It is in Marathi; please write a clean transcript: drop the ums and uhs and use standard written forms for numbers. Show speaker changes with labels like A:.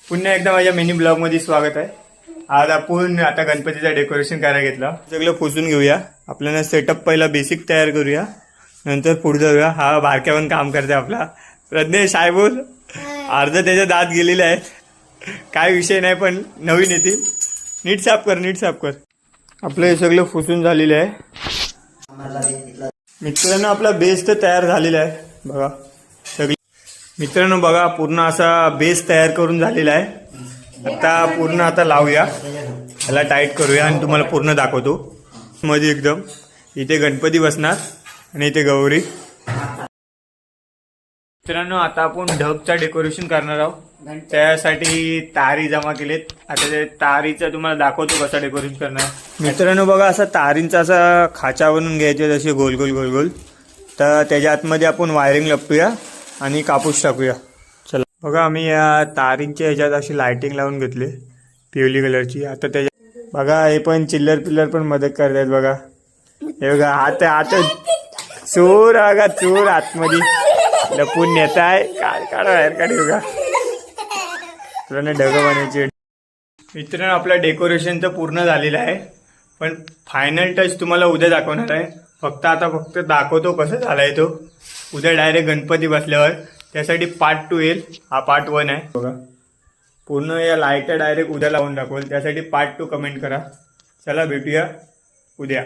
A: पुन्हा एकदा माझ्या मिनी ब्लॉग मध्ये स्वागत आहे. आज आपण आता गणपतीचं डेकोरेशन करायला घेतलं. सगळं पुसून घेऊया. आपल्याला सेटअप पहिला बेसिक तयार करूया, नंतर पुढे जाऊया. हा बारक्या पण काम करते आपला प्रज्ञेश. आहे बोल. अर्ध त्याच्या दात गेलेले आहेत. काय विषय नाही, पण नवीन येतील. नीट साफ कर, नीट साफ कर. आपलं हे सगळं पुसून झालेलं आहे. मित्रांनो आपला बेस तर तयार झालेला आहे बघा. मित्रांनो बघा, पूर्ण असा बेस तयार करून झालेला आहे. आता लावूया, त्याला टाईट करूया आणि तुम्हाला पूर्ण दाखवतो. मध्ये एकदम इथे गणपती बसणार आणि इथे गौरी. मित्रांनो आता आपण ढगचा डेकोरेशन करणार आहोत. त्यासाठी तारी जमा केलेत. आता ते तारीचं तुम्हाला दाखवतो कसं डेकोरेशन करणार. मित्रांनो बघा, असा तारींचा असा खाचा बनवून घ्यायचे, जसे गोल गोल गोल गोल. तर त्याच्या आतमध्ये आपण वायरिंग लपटूया आणि कापूस टाकूया. चला बघा, आम्ही या तारींच्या ह्याच्यात अशी लाइटिंग लावून घेतली पिवली कलरची. आता त्याच्या बघा, हे पण चिल्लर पिल्लर पण मदत करतात बघा. हे बघा, आता चोर बघा, चोर आतमध्ये लपून नेत आहे. काढा बाहेर काढ बघा. तुला ढग बनायचे. मित्रांनो आपलं डेकोरेशन तर पूर्ण झालेलं आहे, पण फायनल टच तुम्हाला उद्या दाखवणार आहे. फक्त दाखवतो कसं झालाय तो. उद्या डायरेक्ट गणपती बसल्यावर. त्यासाठी पार्ट 2 येईल. हा पार्ट 1 आहे बघा. पूर्ण या लाईट डायरेक्ट उद्या लावून दाखवेल. त्यासाठी पार्ट 2 कमेंट करा. चला भेटूया उद्या.